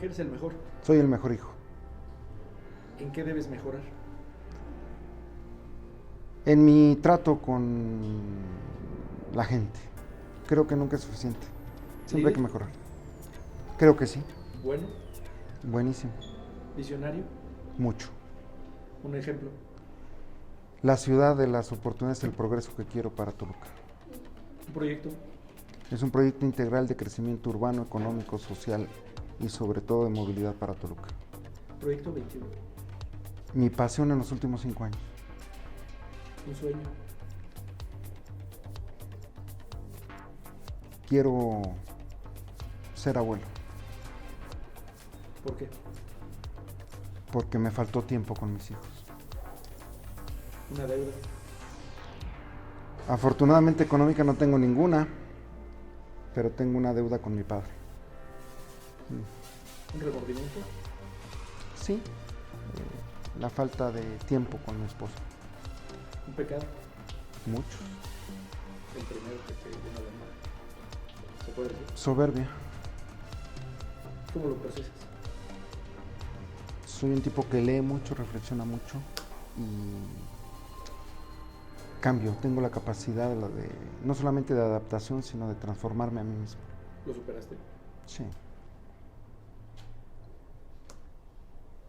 que eres el mejor. Soy el mejor hijo. ¿En qué debes mejorar? En mi trato con la gente. Creo que nunca es suficiente. Siempre hay que mejorar. Creo que sí. Bueno. Buenísimo. Visionario. Mucho. Un ejemplo. La ciudad de las oportunidades y el progreso que quiero para Toluca. Un proyecto. Es un proyecto integral de crecimiento urbano, económico, social y sobre todo de movilidad para Toluca. Proyecto 21. Mi pasión en los últimos 5 años. Un sueño. Quiero ser abuelo. ¿Por qué? Porque me faltó tiempo con mis hijos. Una deuda. Afortunadamente económica no tengo ninguna, pero tengo una deuda con mi padre. ¿Un remordimiento? Sí, la falta de tiempo con mi esposa. ¿Un pecado? Muchos. El primero que te llena de mal. ¿Se puede decir? Soberbia. ¿Cómo lo procesas? Soy un tipo que lee mucho, reflexiona mucho y cambio. Tengo la capacidad de no solamente de adaptación, sino de transformarme a mí mismo. ¿Lo superaste? Sí.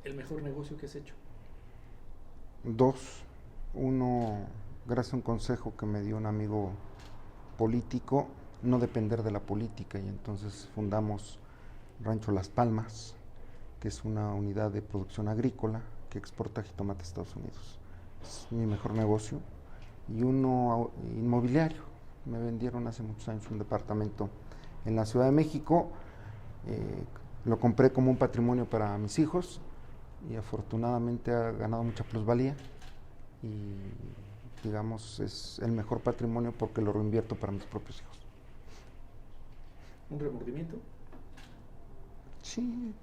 ¿El mejor negocio que has hecho? 2. Uno, gracias a un consejo que me dio un amigo político, no depender de la política, y entonces fundamos Rancho Las Palmas, que es una unidad de producción agrícola que exporta jitomate a Estados Unidos. Es mi mejor negocio. Y uno inmobiliario. Me vendieron hace muchos años un departamento en la Ciudad de México. Lo compré como un patrimonio para mis hijos y afortunadamente ha ganado mucha plusvalía y digamos es el mejor patrimonio porque lo reinvierto para mis propios hijos. ¿Un remordimiento? Sí.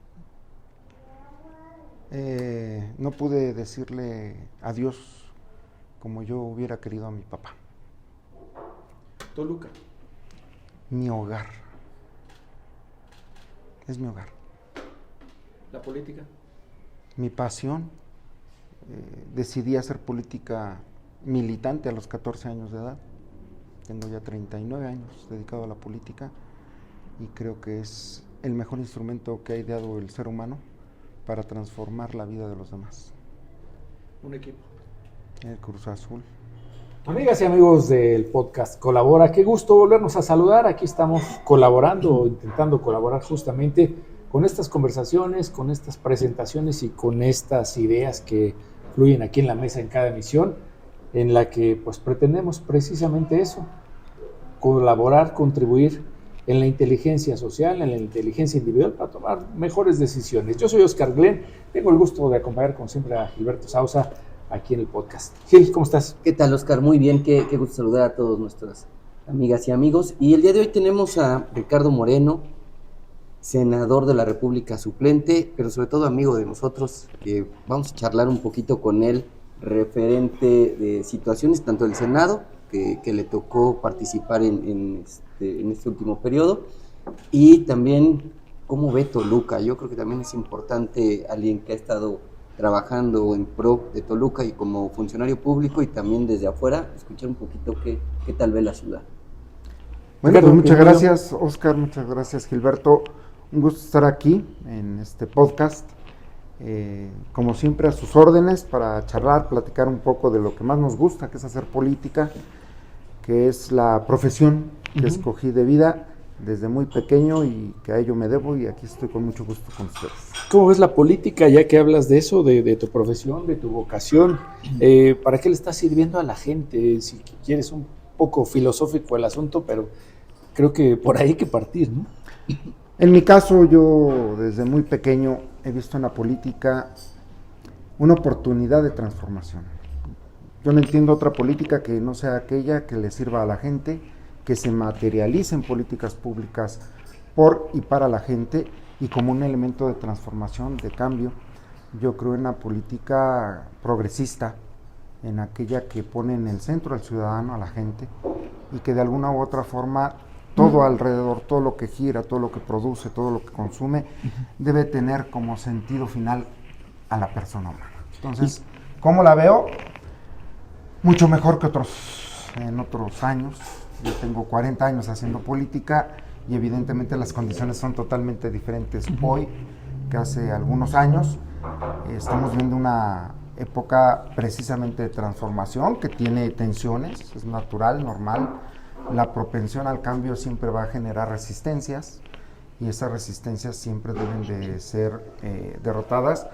No pude decirle adiós como yo hubiera querido a mi papá. Toluca. Mi hogar. Es mi hogar. La política. Mi pasión. Decidí hacer política militante a los 14 años de edad. Tengo ya 39 años dedicado a la política y creo que es el mejor instrumento que ha ideado el ser humano para transformar la vida de los demás. Un equipo. El Cruz Azul. Amigas y amigos del podcast Colabora, qué gusto volvernos a saludar. Aquí estamos colaborando, intentando colaborar justamente con estas conversaciones, con estas presentaciones y con estas ideas que fluyen aquí en la mesa en cada emisión, en la que pues pretendemos precisamente eso, colaborar, contribuir en la inteligencia social, en la inteligencia individual para tomar mejores decisiones. Yo soy Oscar Glenn, tengo el gusto de acompañar como siempre a Gilberto Sauza aquí en el podcast. Gil, ¿cómo estás? ¿Qué tal, Oscar? Muy bien, qué gusto saludar a todos nuestras amigas y amigos. Y el día de hoy tenemos a Ricardo Moreno, senador de la República suplente, pero sobre todo amigo de nosotros, que vamos a charlar un poquito con él referente de situaciones tanto del Senado, que le tocó participar en este último periodo, y también cómo ve Toluca. Yo creo que también es importante alguien que ha estado trabajando en pro de Toluca y como funcionario público y también desde afuera, escuchar un poquito qué tal ve la ciudad. Bueno, pues muchas gracias, Oscar, muchas gracias, Gilberto. Un gusto estar aquí en este podcast. Como siempre, a sus órdenes para charlar, platicar un poco de lo que más nos gusta, que es hacer política, que es la profesión que escogí de vida desde muy pequeño y que a ello me debo, y aquí estoy con mucho gusto con ustedes. ¿Cómo ves la política, ya que hablas de eso, de tu profesión, de tu vocación? ¿Para qué le está sirviendo a la gente? Si quieres un poco filosófico el asunto, pero creo que por ahí hay que partir, ¿no? En mi caso, yo desde muy pequeño he visto en la política una oportunidad de transformación. Yo no entiendo otra política que no sea aquella que le sirva a la gente, que se materialice en políticas públicas por y para la gente y como un elemento de transformación, de cambio. Yo creo en una política progresista, en aquella que pone en el centro al ciudadano, a la gente, y que de alguna u otra forma todo alrededor, todo lo que gira, todo lo que produce, todo lo que consume, debe tener como sentido final a la persona humana. Entonces, ¿cómo la veo? Mucho mejor que en otros años. Yo tengo 40 años haciendo política y evidentemente las condiciones son totalmente diferentes hoy que hace algunos años. Estamos viendo una época precisamente de transformación que tiene tensiones, es natural, normal. La propensión al cambio siempre va a generar resistencias y esas resistencias siempre deben de ser derrotadas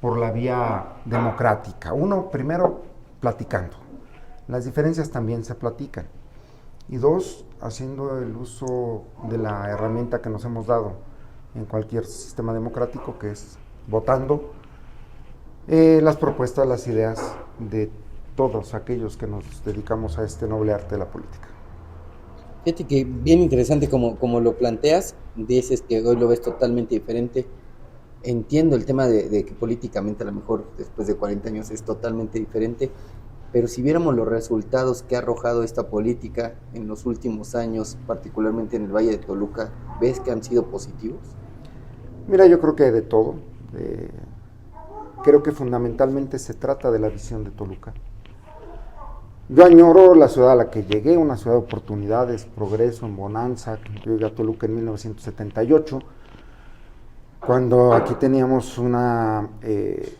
por la vía democrática. Uno, primero, platicando. Las diferencias también se platican. Y dos, haciendo el uso de la herramienta que nos hemos dado en cualquier sistema democrático, que es votando las propuestas, las ideas de todos aquellos que nos dedicamos a este noble arte de la política. Fíjate que bien interesante como lo planteas, dices que hoy lo ves totalmente diferente. Entiendo el tema de que políticamente a lo mejor después de 40 años es totalmente diferente, pero si viéramos los resultados que ha arrojado esta política en los últimos años, particularmente en el Valle de Toluca, ¿ves que han sido positivos? Mira, yo creo que de todo. Creo que fundamentalmente se trata de la visión de Toluca. Yo añoro la ciudad a la que llegué, una ciudad de oportunidades, progreso, en bonanza. Yo llegué a Toluca en 1978, cuando aquí teníamos una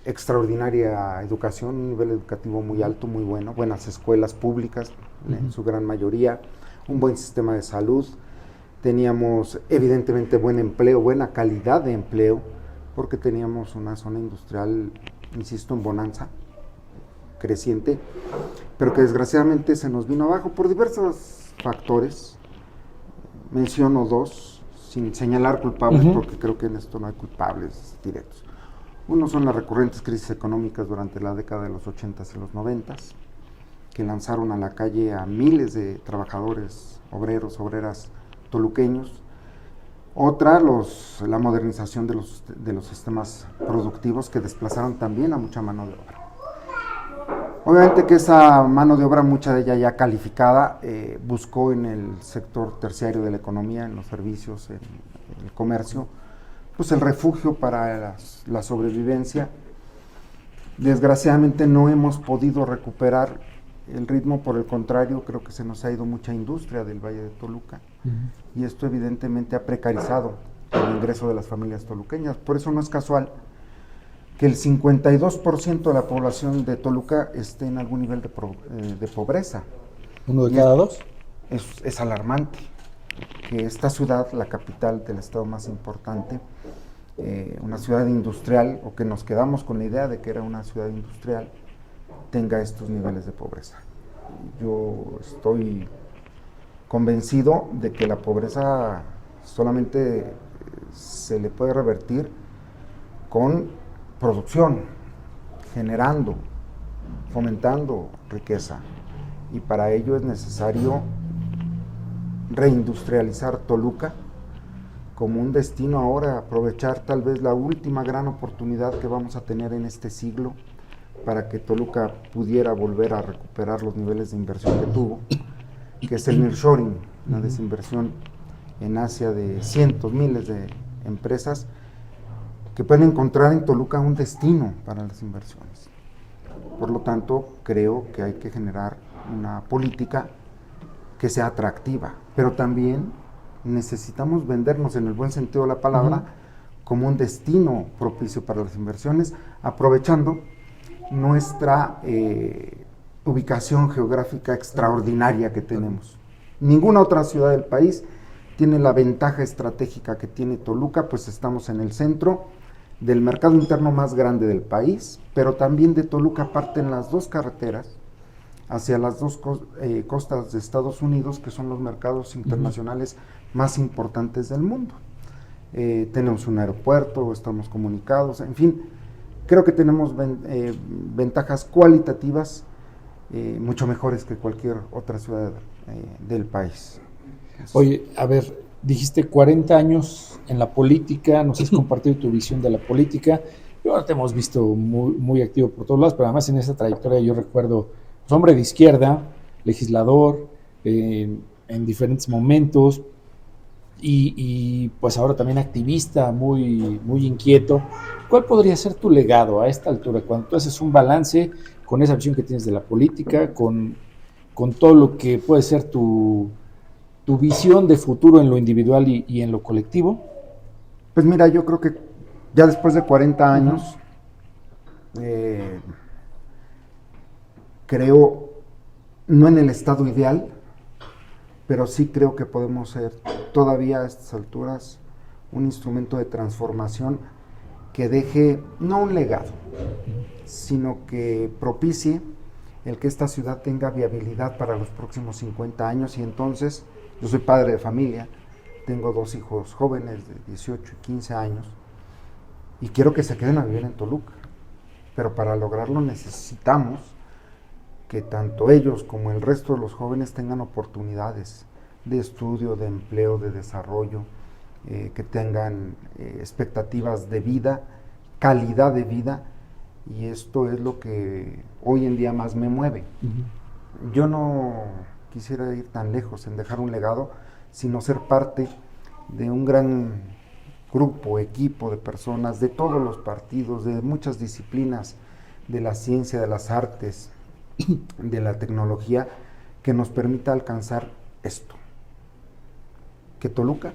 extraordinaria educación, un nivel educativo muy alto, muy bueno, buenas escuelas públicas, en su gran mayoría, un buen sistema de salud, teníamos evidentemente buen empleo, buena calidad de empleo, porque teníamos una zona industrial, insisto, en bonanza, creciente, pero que desgraciadamente se nos vino abajo por diversos factores. Menciono dos, sin señalar culpables, porque creo que en esto no hay culpables directos. Uno son las recurrentes crisis económicas durante la década de los 80s y los 90s, que lanzaron a la calle a miles de trabajadores, obreros, obreras toluqueños. Otra, la modernización de los sistemas productivos, que desplazaron también a mucha mano de obra. Obviamente que esa mano de obra, mucha de ella ya calificada, buscó en el sector terciario de la economía, en los servicios, en el comercio, pues el refugio para la sobrevivencia. Desgraciadamente no hemos podido recuperar el ritmo, por el contrario, creo que se nos ha ido mucha industria del Valle de Toluca, y esto evidentemente ha precarizado el ingreso de las familias toluqueñas. Por eso no es casual que el 52% de la población de Toluca esté en algún nivel de pobreza. ¿Uno de cada dos? Es alarmante que esta ciudad, la capital del estado más importante, una ciudad industrial, o que nos quedamos con la idea de que era una ciudad industrial, tenga estos niveles de pobreza. Yo estoy convencido de que la pobreza solamente se le puede revertir con producción, generando, fomentando riqueza, y para ello es necesario reindustrializar Toluca como un destino ahora, aprovechar tal vez la última gran oportunidad que vamos a tener en este siglo para que Toluca pudiera volver a recuperar los niveles de inversión que tuvo, que es el nearshoring, la desinversión en Asia de cientos, miles de empresas que pueden encontrar en Toluca un destino para las inversiones. Por lo tanto, creo que hay que generar una política que sea atractiva, pero también necesitamos vendernos, en el buen sentido de la palabra, como un destino propicio para las inversiones, aprovechando nuestra ubicación geográfica extraordinaria que tenemos. Ninguna otra ciudad del país tiene la ventaja estratégica que tiene Toluca, pues estamos en el centro del mercado interno más grande del país, pero también de Toluca parten las dos carreteras hacia las dos costas de Estados Unidos, que son los mercados internacionales más importantes del mundo. Tenemos un aeropuerto, estamos comunicados, en fin, creo que tenemos ventajas cualitativas mucho mejores que cualquier otra ciudad del país. Oye, a ver, dijiste 40 años en la política, nos has compartido tu visión de la política. Yo ahora te hemos visto muy activo por todos lados, pero además en esa trayectoria yo recuerdo, pues, hombre de izquierda, legislador, en diferentes momentos, y pues ahora también activista, muy, muy inquieto. ¿Cuál podría ser tu legado a esta altura, cuando tú haces un balance con esa visión que tienes de la política, con todo lo que puede ser tu visión de futuro en lo individual y en lo colectivo? Pues mira, yo creo que ya después de 40 años, creo, no en el estado ideal, pero sí creo que podemos ser todavía a estas alturas un instrumento de transformación que deje, no un legado, sino que propicie el que esta ciudad tenga viabilidad para los próximos 50 años. Y entonces, yo soy padre de familia, tengo 2 hijos jóvenes de 18 y 15 años, y quiero que se queden a vivir en Toluca. Pero para lograrlo necesitamos que tanto ellos como el resto de los jóvenes tengan oportunidades de estudio, de empleo, de desarrollo, que tengan expectativas de vida, calidad de vida, y esto es lo que hoy en día más me mueve. Yo no quisiera ir tan lejos en dejar un legado, sino ser parte de un gran grupo, equipo de personas de todos los partidos, de muchas disciplinas, de la ciencia, de las artes, de la tecnología, que nos permita alcanzar esto. Que Toluca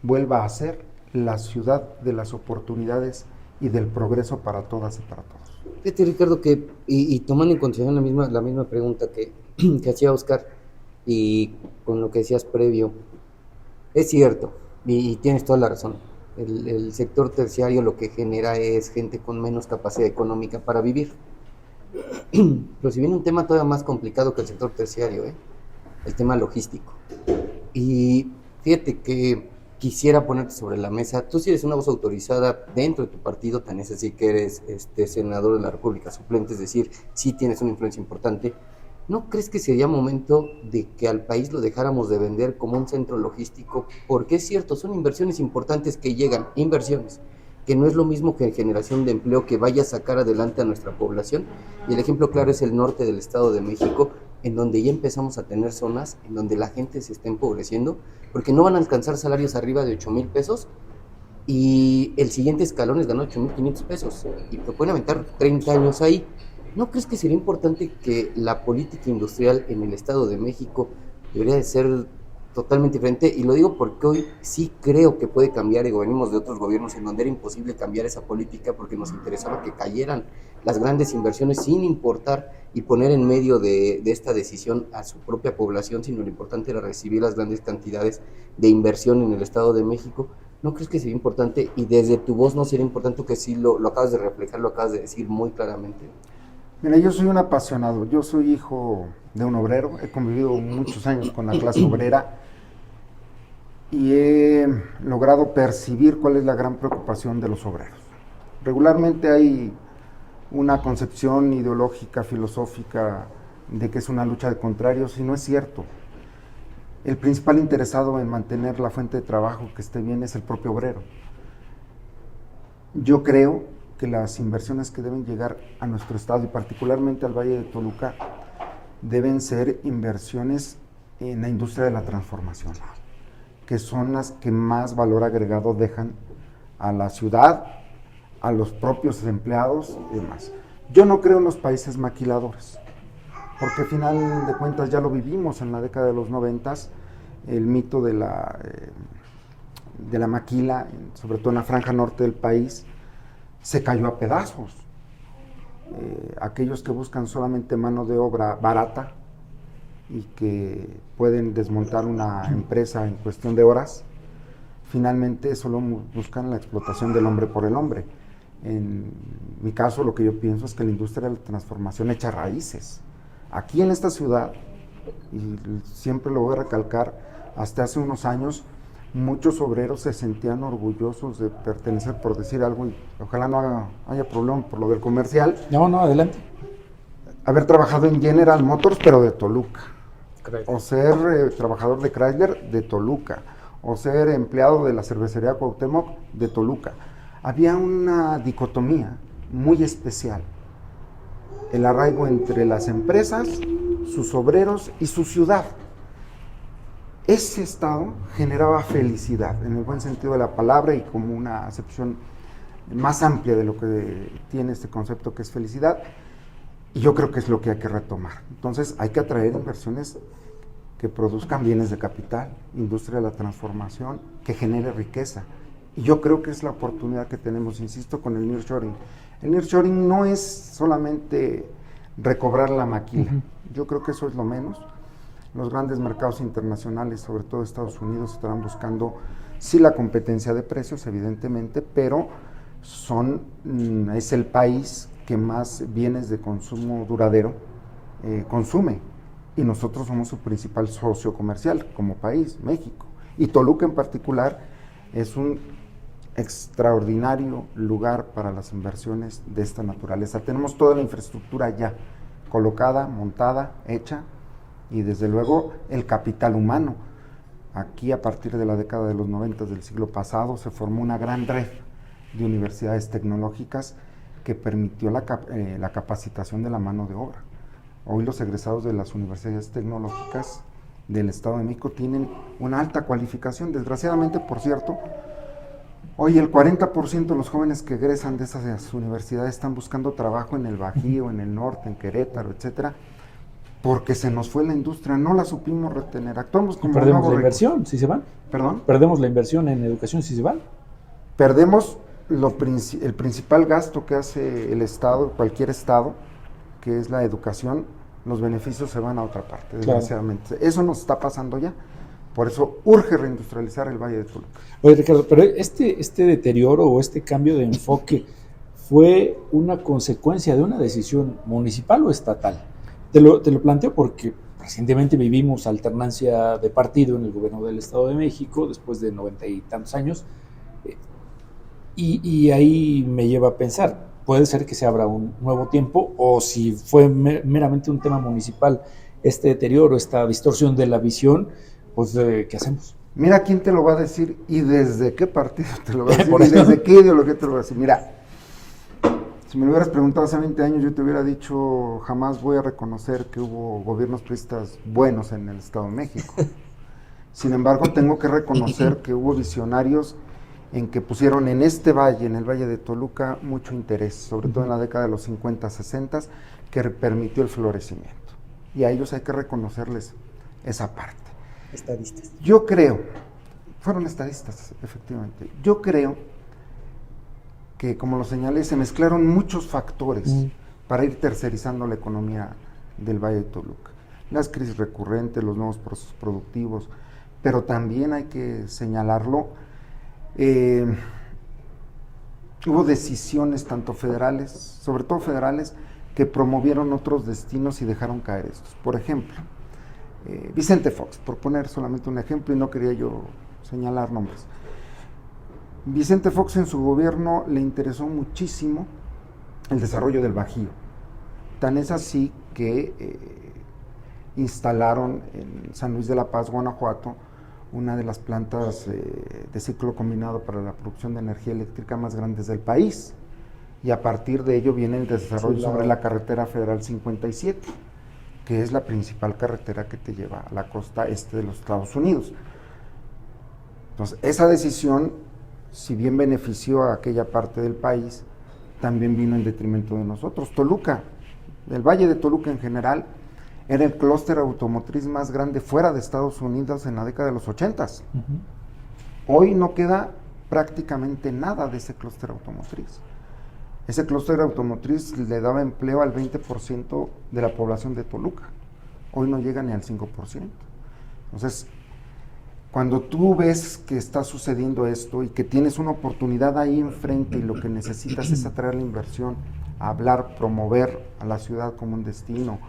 vuelva a ser la ciudad de las oportunidades y del progreso para todas y para todos. Fíjate, Ricardo, que, y tomando en consideración la misma pregunta que hacía Oscar, y con lo que decías previo, es cierto, y tienes toda la razón. El sector terciario lo que genera es gente con menos capacidad económica para vivir. Pero si viene un tema todavía más complicado que el sector terciario, el tema logístico. Y fíjate que quisiera ponerte sobre la mesa, tú sí eres una voz autorizada dentro de tu partido, tan es así que eres senador de la República suplente, es decir, sí tienes una influencia importante. ¿No crees que sería momento de que al país lo dejáramos de vender como un centro logístico? Porque es cierto, son inversiones importantes que llegan, inversiones, que no es lo mismo que generación de empleo que vaya a sacar adelante a nuestra población. Y el ejemplo claro es el norte del Estado de México, en donde ya empezamos a tener zonas en donde la gente se está empobreciendo, porque no van a alcanzar salarios arriba de 8,000 pesos, y el siguiente escalón es ganar 8,500 pesos, y te pueden aventar 30 años ahí. ¿No crees que sería importante que la política industrial en el Estado de México debería de ser totalmente diferente? Y lo digo porque hoy sí creo que puede cambiar, y venimos de otros gobiernos en donde era imposible cambiar esa política porque nos interesaba que cayeran las grandes inversiones sin importar y poner en medio de esta decisión a su propia población, sino lo importante era recibir las grandes cantidades de inversión en el Estado de México. ¿No crees que sería importante? Y desde tu voz, ¿no sería importante que sí lo acabas de reflejar, lo acabas de decir muy claramente? Mira, yo soy un apasionado, yo soy hijo de un obrero, he convivido muchos años con la clase obrera y he logrado percibir cuál es la gran preocupación de los obreros. Regularmente hay una concepción ideológica, filosófica, de que es una lucha de contrarios, y no es cierto. El principal interesado en mantener la fuente de trabajo que esté bien es el propio obrero. Yo creo que las inversiones que deben llegar a nuestro estado y particularmente al Valle de Toluca deben ser inversiones en la industria de la transformación, que son las que más valor agregado dejan a la ciudad, a los propios empleados y demás. Yo no creo en los países maquiladores, porque al final de cuentas ya lo vivimos en la década de los 90, el mito de la maquila, sobre todo en la franja norte del país, se cayó a pedazos. Aquellos que buscan solamente mano de obra barata y que pueden desmontar una empresa en cuestión de horas, finalmente solo buscan la explotación del hombre por el hombre. En mi caso, lo que yo pienso es que la industria de la transformación echa raíces. Aquí en esta ciudad, y siempre lo voy a recalcar, hasta hace unos años muchos obreros se sentían orgullosos de pertenecer, por decir algo, y ojalá no haya problema por lo del comercial. No, adelante. Haber trabajado en General Motors, pero de Toluca. Craig. O ser trabajador de Chrysler, de Toluca. O ser empleado de la cervecería Cuauhtémoc, de Toluca. Había una dicotomía muy especial. El arraigo entre las empresas, sus obreros y su ciudad. ese estado generaba felicidad, en el buen sentido de la palabra y como una acepción más amplia de lo que tiene este concepto que es felicidad, y yo creo que es lo que hay que retomar. Entonces hay que atraer inversiones que produzcan bienes de capital, industria de la transformación, que genere riqueza. Y yo creo que es la oportunidad que tenemos, insisto, con el nearshoring. El nearshoring no es solamente recobrar la maquila, yo creo que eso es lo menos. Los grandes mercados internacionales, sobre todo Estados Unidos, estarán buscando sí la competencia de precios, evidentemente, pero es el país que más bienes de consumo duradero consume, y nosotros somos su principal socio comercial como país, México. Y Toluca en particular es un extraordinario lugar para las inversiones de esta naturaleza. Tenemos toda la infraestructura ya colocada, montada, hecha, y desde luego el capital humano. Aquí a partir de la década de los 90 del siglo pasado se formó una gran red de universidades tecnológicas que permitió la capacitación de la mano de obra. Hoy los egresados de las universidades tecnológicas del Estado de México tienen una alta cualificación. Desgraciadamente, por cierto, hoy el 40% de los jóvenes que egresan de esas universidades están buscando trabajo en el Bajío, en el norte, en Querétaro, etcétera, porque se nos fue la industria, no la supimos retener. Actuamos como perdemos la inversión si se van. ¿Perdón? Perdemos la inversión en educación si se van. Perdemos el principal gasto que hace el Estado, cualquier Estado, que es la educación. Los beneficios se van a otra parte, desgraciadamente. Claro. Eso nos está pasando ya. Por eso urge reindustrializar el Valle de Toluca. Oye, Ricardo, pero este deterioro o este cambio de enfoque fue una consecuencia de una decisión municipal o estatal. Te lo planteo porque recientemente vivimos alternancia de partido en el gobierno del Estado de México después de 90 y tantos años, y ahí me lleva a pensar, puede ser que se abra un nuevo tiempo, o si fue meramente un tema municipal este deterioro, esta distorsión de la visión, pues ¿qué hacemos? Mira quién te lo va a decir y desde qué partido te lo va a decir y desde qué ideología te lo va a decir. Mira, si me lo hubieras preguntado hace 20 años, yo te hubiera dicho, jamás voy a reconocer que hubo gobiernos priistas buenos en el Estado de México. Sin embargo, tengo que reconocer que hubo visionarios en que pusieron en este valle, en el Valle de Toluca, mucho interés, sobre todo en la década de los 50, 60, que permitió el florecimiento. Y a ellos hay que reconocerles esa parte. Estadistas. Yo creo, fueron estadistas, efectivamente, yo creo que, como lo señalé, se mezclaron muchos factores para ir tercerizando la economía del Valle de Toluca. Las crisis recurrentes, los nuevos procesos productivos, pero también hay que señalarlo, hubo decisiones tanto federales, sobre todo federales, que promovieron otros destinos y dejaron caer estos. Por ejemplo, Vicente Fox, por poner solamente un ejemplo, y no quería yo señalar nombres. Vicente Fox en su gobierno le interesó muchísimo el desarrollo del Bajío. Tan es así que instalaron en San Luis de la Paz, Guanajuato, una de las plantas de ciclo combinado para la producción de energía eléctrica más grandes del país. Y a partir de ello viene el desarrollo sobre la carretera federal 57, que es la principal carretera que te lleva a la costa este de los Estados Unidos. Entonces, esa decisión, si bien benefició a aquella parte del país, también vino en detrimento de nosotros. Toluca, el Valle de Toluca en general, era el clúster automotriz más grande fuera de Estados Unidos en la década de los 80s. Hoy no queda prácticamente nada de ese clúster automotriz. Ese clúster automotriz le daba empleo al 20% de la población de Toluca. Hoy no llega ni al 5%. Entonces, cuando tú ves que está sucediendo esto y que tienes una oportunidad ahí enfrente y lo que necesitas es atraer la inversión, hablar, promover a la ciudad como un destino,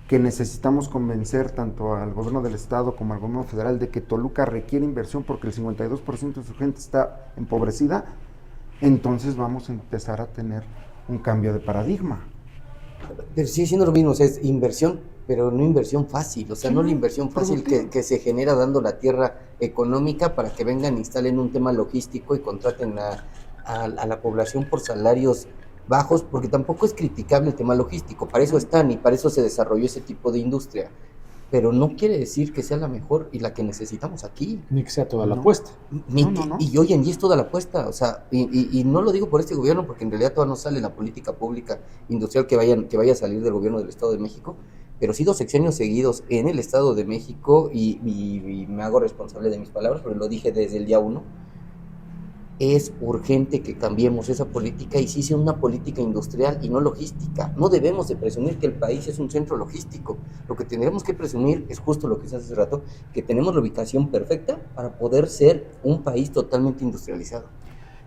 que necesitamos convencer tanto al gobierno del estado como al gobierno federal de que Toluca requiere inversión porque el 52% de su gente está empobrecida, entonces vamos a empezar a tener un cambio de paradigma. Pero sigue siendo lo mismo, o sea, es inversión, pero no inversión fácil, o sea, no la inversión fácil que se genera dando la tierra económica para que vengan e instalen un tema logístico y contraten a la población por salarios bajos, porque tampoco es criticable el tema logístico, para eso están y para eso se desarrolló ese tipo de industria. pero no quiere decir que sea la mejor y la que necesitamos aquí. Ni que sea toda la No. apuesta. No. Y hoy en día es toda la apuesta, o sea, y no lo digo por este gobierno, porque en realidad todavía no sale la política pública industrial que vaya a salir del gobierno del Estado de México, pero sí 2 sexenios seguidos en el Estado de México, y me hago responsable de mis palabras, porque lo dije desde el día 1, es urgente que cambiemos esa política y sí sea una política industrial y no logística. No debemos de presumir que el país es un centro logístico. Lo que tendremos que presumir es justo lo que se hace hace rato, que tenemos la ubicación perfecta para poder ser un país totalmente industrializado.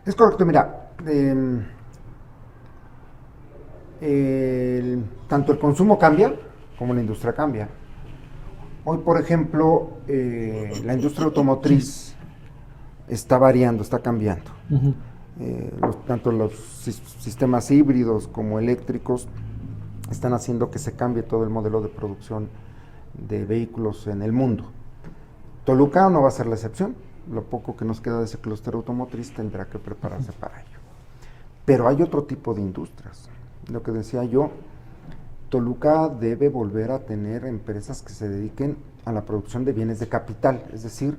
Es correcto, mira, tanto el consumo cambia como la industria cambia. Hoy, por ejemplo, la industria automotriz está variando, está cambiando. Uh-huh. Tanto los sistemas híbridos como eléctricos están haciendo que se cambie todo el modelo de producción de vehículos en el mundo. Toluca no va a ser la excepción. Lo poco que nos queda de ese clúster automotriz tendrá que prepararse para ello. Pero hay otro tipo de industrias. Lo que decía yo, Toluca debe volver a tener empresas que se dediquen a la producción de bienes de capital, es decir,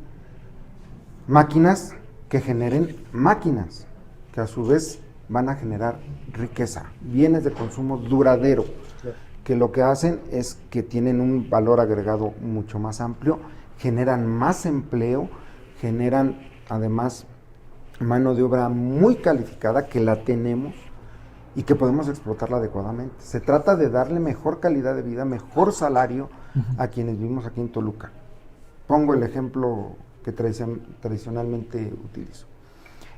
máquinas que generen máquinas, que a su vez van a generar riqueza, bienes de consumo duradero, que lo que hacen es que tienen un valor agregado mucho más amplio, generan más empleo, generan además mano de obra muy calificada que la tenemos y que podemos explotarla adecuadamente. Se trata de darle mejor calidad de vida, mejor salario a quienes vivimos aquí en Toluca. Pongo el ejemplo que tradicionalmente utilizo.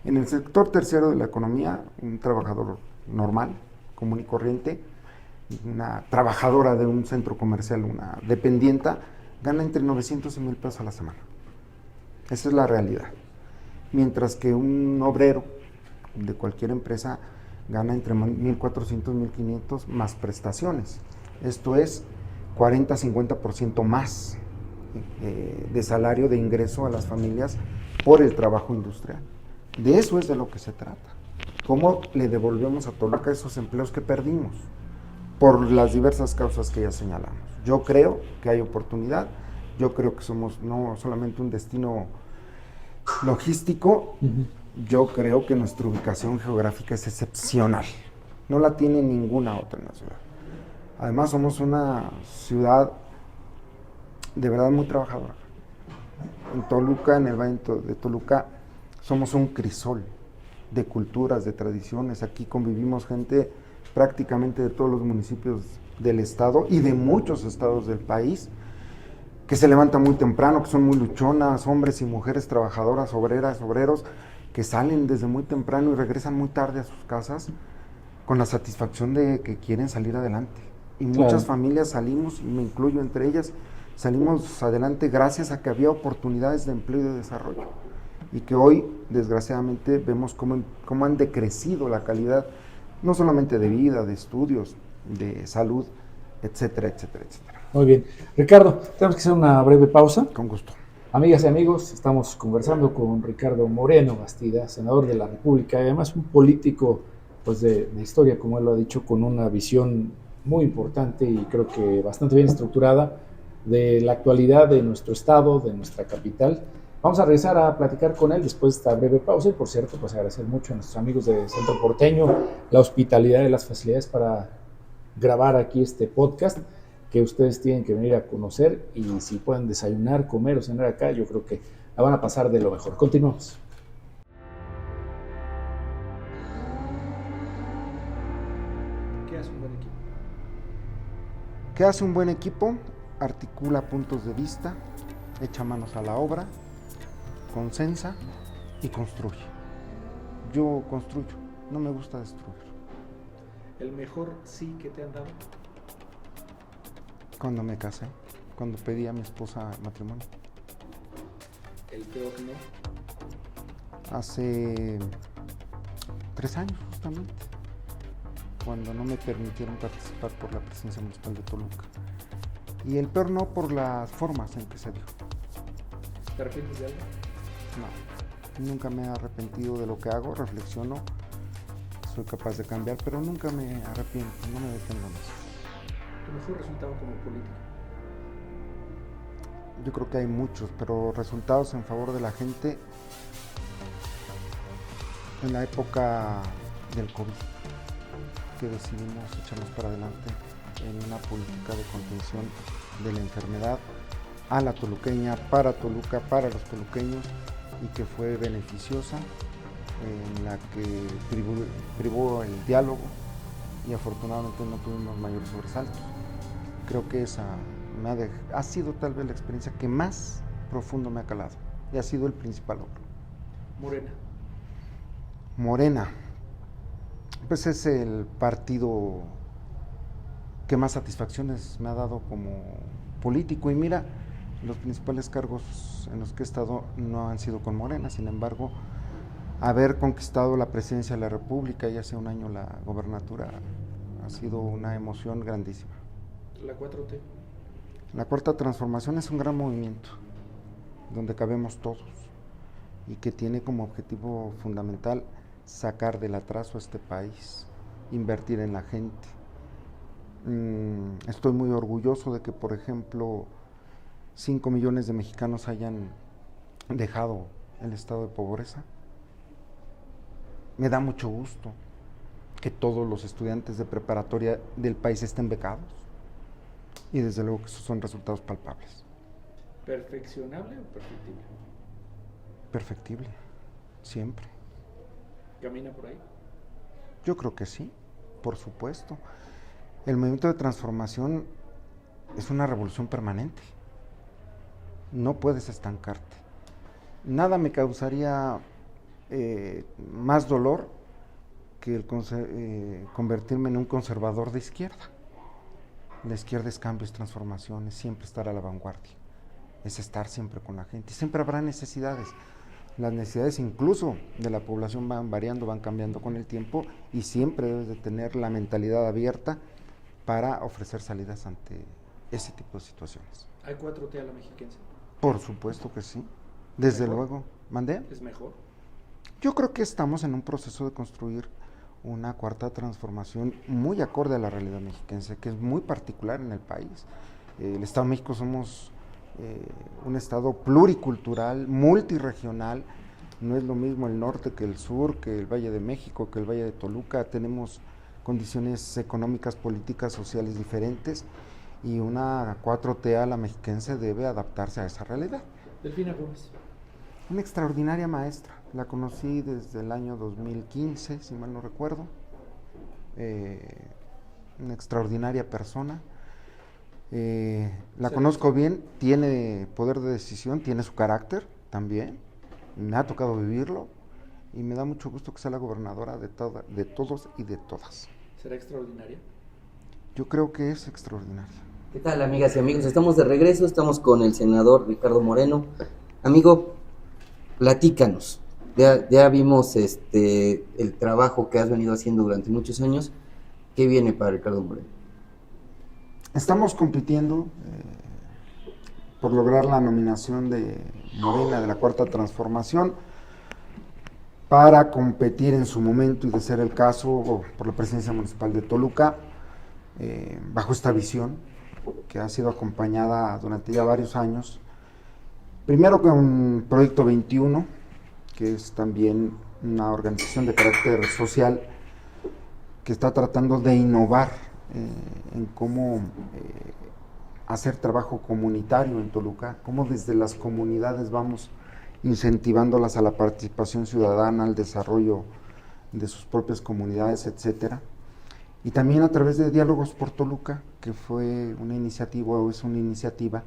En el sector terciario de la economía, un trabajador normal, común y corriente, una trabajadora de un centro comercial, una dependienta, gana entre 900 y 1,000 pesos a la semana. Esa es la realidad. Mientras que un obrero de cualquier empresa gana entre 1,400 y 1,500 más prestaciones. Esto es 40-50% más de salario, de ingreso a las familias por el trabajo industrial. De eso es de lo que se trata. ¿Cómo le devolvemos a Toluca esos empleos que perdimos? Por las diversas causas que ya señalamos. Yo creo que hay oportunidad, yo creo que somos no solamente un destino logístico, yo creo que nuestra ubicación geográfica es excepcional. No la tiene ninguna otra en la ciudad. Además somos una ciudad de verdad muy trabajadora. En Toluca, en el Valle de Toluca, somos un crisol de culturas, de tradiciones. Aquí convivimos gente prácticamente de todos los municipios del estado y de muchos estados del país, que se levantan muy temprano, que son muy luchonas, hombres y mujeres trabajadoras, obreras, obreros, que salen desde muy temprano y regresan muy tarde a sus casas con la satisfacción de que quieren salir adelante. Y muchas familias salimos, y me incluyo entre ellas, salimos adelante gracias a que había oportunidades de empleo y de desarrollo. Y que hoy, desgraciadamente, vemos cómo han decrecido la calidad, no solamente de vida, de estudios, de salud, etcétera, etcétera, etcétera. Muy bien. Ricardo, tenemos que hacer una breve pausa. Con gusto. Amigas y amigos, estamos conversando con Ricardo Moreno Bastida, senador de la República, y además un político pues de historia, como él lo ha dicho, con una visión muy importante y creo que bastante bien estructurada de la actualidad de nuestro estado, de nuestra capital. Vamos a regresar a platicar con él después de esta breve pausa y, por cierto, pues agradecer mucho a nuestros amigos de Centro Porteño la hospitalidad y las facilidades para grabar aquí este podcast, que ustedes tienen que venir a conocer, y si pueden desayunar, comer o cenar acá, yo creo que la van a pasar de lo mejor. Continuamos. ¿Qué hace un buen equipo? ¿Qué hace un buen equipo? Articula puntos de vista, echa manos a la obra, consensa y construye. Yo construyo, no me gusta destruir. ¿El mejor sí que te han dado? Cuando me casé, cuando pedí a mi esposa matrimonio. ¿El peor no? Hace 3 años justamente, cuando no me permitieron participar por la presidencia municipal de Toluca. Y el peor no por las formas en que se dio. ¿Te arrepientes de algo? No, nunca me he arrepentido de lo que hago, reflexiono, soy capaz de cambiar, pero nunca me arrepiento, no me detengo en eso. ¿Tu mejor resultado como político? yo creo que hay muchos, pero resultados en favor de la gente en la época del COVID, que decidimos echarnos para adelante en una política de contención de la enfermedad a la toluqueña, para Toluca, para los toluqueños, y que fue beneficiosa, en la que privó el diálogo y afortunadamente no tuvimos mayores sobresaltos. Creo que esa ha sido tal vez la experiencia que más profundo me ha calado y ha sido el principal logro. Morena, pues es el partido que más satisfacciones me ha dado como político, y mira, los principales cargos en los que he estado no han sido con Morena. Sin embargo, haber conquistado la presidencia de la República y hace un año la gobernatura ha sido una emoción grandísima. La 4T. La Cuarta Transformación es un gran movimiento donde cabemos todos y que tiene como objetivo fundamental sacar del atraso a este país, invertir en la gente. Estoy muy orgulloso de que, por ejemplo, 5 millones de mexicanos hayan dejado el estado de pobreza. Me da mucho gusto que todos los estudiantes de preparatoria del país estén becados, y desde luego que esos son resultados palpables. ¿Perfeccionable o perfectible? Perfectible, siempre. ¿Camina por ahí? Yo creo que sí, por supuesto. El movimiento de transformación es una revolución permanente. No puedes estancarte. Nada me causaría más dolor que convertirme en un conservador de izquierda. La izquierda es cambios, transformaciones, siempre estar a la vanguardia. Es estar siempre con la gente. Siempre habrá necesidades. Las necesidades incluso de la población van variando, van cambiando con el tiempo, y siempre debes de tener la mentalidad abierta para ofrecer salidas ante ese tipo de situaciones. ¿Hay 4T a la mexiquense? Por supuesto que sí. Desde ¿Mejor? luego. ¿Mandé? ¿Es mejor? Yo creo que estamos en un proceso de construir una cuarta transformación muy acorde a la realidad mexiquense, que es muy particular en el país. El Estado de México somos un estado pluricultural, multirregional. No es lo mismo el norte que el sur, que el Valle de México, que el Valle de Toluca. Tenemos condiciones económicas, políticas, sociales diferentes, y una 4T a la mexiquense debe adaptarse a esa realidad. Delfina Gómez. Una extraordinaria maestra, la conocí desde el año 2015, si mal no recuerdo. Una extraordinaria persona. La conozco bien, tiene poder de decisión, tiene su carácter también. Me ha tocado vivirlo y me da mucho gusto que sea la gobernadora de todos y de todas. ¿Será extraordinaria? Yo creo que es extraordinaria. ¿Qué tal, amigas y amigos? Estamos de regreso, estamos con el senador Ricardo Moreno. Amigo, platícanos. Ya vimos el trabajo que has venido haciendo durante muchos años. ¿Qué viene para Ricardo Moreno? Estamos compitiendo por lograr la nominación de Morena de la Cuarta Transformación para competir en su momento, y de ser el caso, por la presidencia municipal de Toluca, bajo esta visión que ha sido acompañada durante ya varios años. Primero con Proyecto 21, que es también una organización de carácter social que está tratando de innovar en cómo hacer trabajo comunitario en Toluca, cómo desde las comunidades vamos incentivándolas a la participación ciudadana, al desarrollo de sus propias comunidades, etcétera. Y también a través de Diálogos por Toluca, que fue una iniciativa o es una iniciativa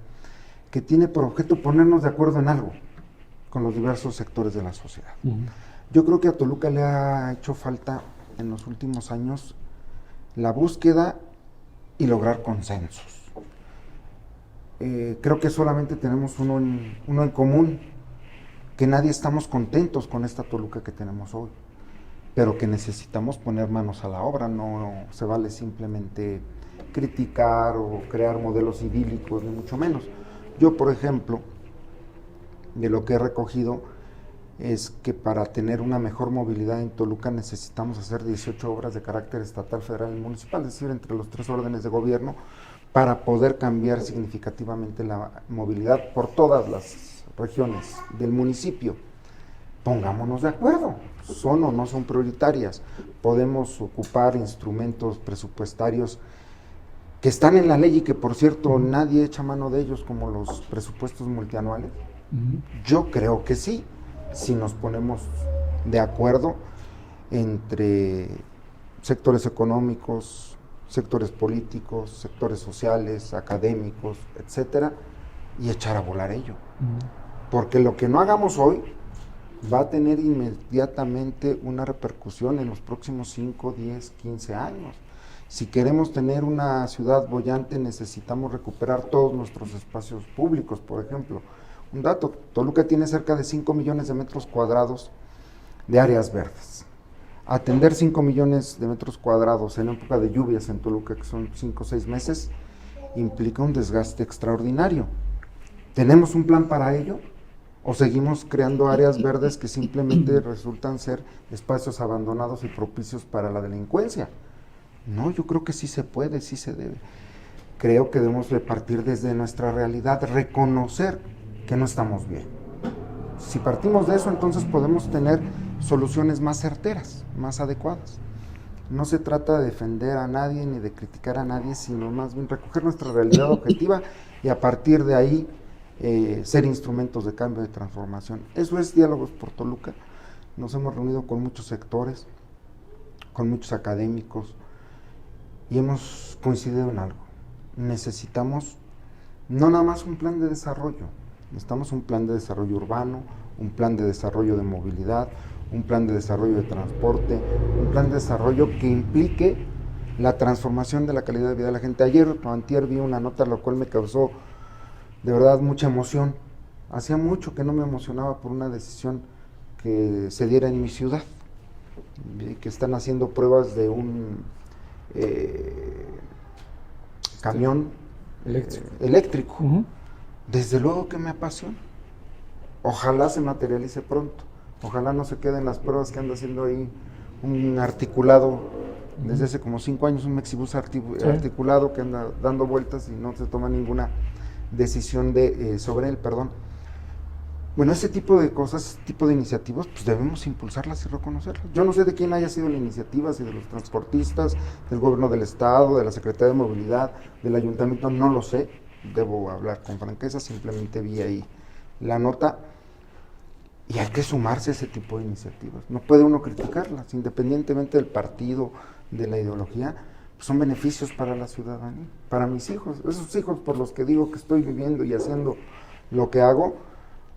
que tiene por objeto ponernos de acuerdo en algo con los diversos sectores de la sociedad. Yo creo que a Toluca le ha hecho falta en los últimos años la búsqueda y lograr consensos. Creo que solamente tenemos uno en común, que nadie estamos contentos con esta Toluca que tenemos hoy, pero que necesitamos poner manos a la obra. No se vale simplemente criticar o crear modelos idílicos, ni mucho menos. Yo, por ejemplo, de lo que he recogido es que para tener una mejor movilidad en Toluca necesitamos hacer 18 obras de carácter estatal, federal y municipal, es decir, entre los 3 órdenes de gobierno, para poder cambiar significativamente la movilidad por todas las regiones del municipio. Pongámonos de acuerdo, son o no son prioritarias. Podemos ocupar instrumentos presupuestarios que están en la ley y que, por cierto, nadie echa mano de ellos, como los presupuestos multianuales. Yo creo que sí, si nos ponemos de acuerdo entre sectores económicos, sectores políticos, sectores sociales, académicos, etcétera, y echar a volar ello. Porque lo que no hagamos hoy va a tener inmediatamente una repercusión en los próximos 5, 10, 15 años. Si queremos tener una ciudad boyante, necesitamos recuperar todos nuestros espacios públicos. Por ejemplo, un dato: Toluca tiene cerca de 5 millones de metros cuadrados de áreas verdes. Atender 5 millones de metros cuadrados en época de lluvias en Toluca, que son 5 o 6 meses, implica un desgaste extraordinario. ¿Tenemos un plan para ello? ¿O seguimos creando áreas verdes que simplemente resultan ser espacios abandonados y propicios para la delincuencia? No, yo creo que sí se puede, sí se debe. Creo que debemos de partir desde nuestra realidad, reconocer que no estamos bien. Si partimos de eso, entonces podemos tener soluciones más certeras, más adecuadas. No se trata de defender a nadie ni de criticar a nadie, sino más bien recoger nuestra realidad objetiva y a partir de ahí ser instrumentos de cambio, de transformación. Eso es Diálogos por Toluca. Nos hemos reunido con muchos sectores, con muchos académicos, y hemos coincidido en algo. Necesitamos no nada más un plan de desarrollo, necesitamos un plan de desarrollo urbano, un plan de desarrollo de movilidad, un plan de desarrollo de transporte, un plan de desarrollo que implique la transformación de la calidad de vida de la gente. Ayer o antier vi una nota, la cual me causó de verdad mucha emoción. Hacía mucho que no me emocionaba por una decisión que se diera en mi ciudad, que están haciendo pruebas de un camión eléctrico. Desde luego que me apasiona. Ojalá se materialice pronto. Ojalá no se queden las pruebas que anda haciendo ahí un articulado desde hace como 5 años, un Mexibus articulado que anda dando vueltas y no se toma ninguna decisión sobre él, perdón. Bueno, ese tipo de cosas, ese tipo de iniciativas, pues debemos impulsarlas y reconocerlas. Yo no sé de quién haya sido la iniciativa, si de los transportistas, del gobierno del estado, de la Secretaría de Movilidad, del ayuntamiento, no lo sé, debo hablar con franqueza, simplemente vi ahí la nota y hay que sumarse a ese tipo de iniciativas. No puede uno criticarlas, independientemente del partido, de la ideología, pues son beneficios para la ciudadanía, para mis hijos, esos hijos por los que digo que estoy viviendo y haciendo lo que hago.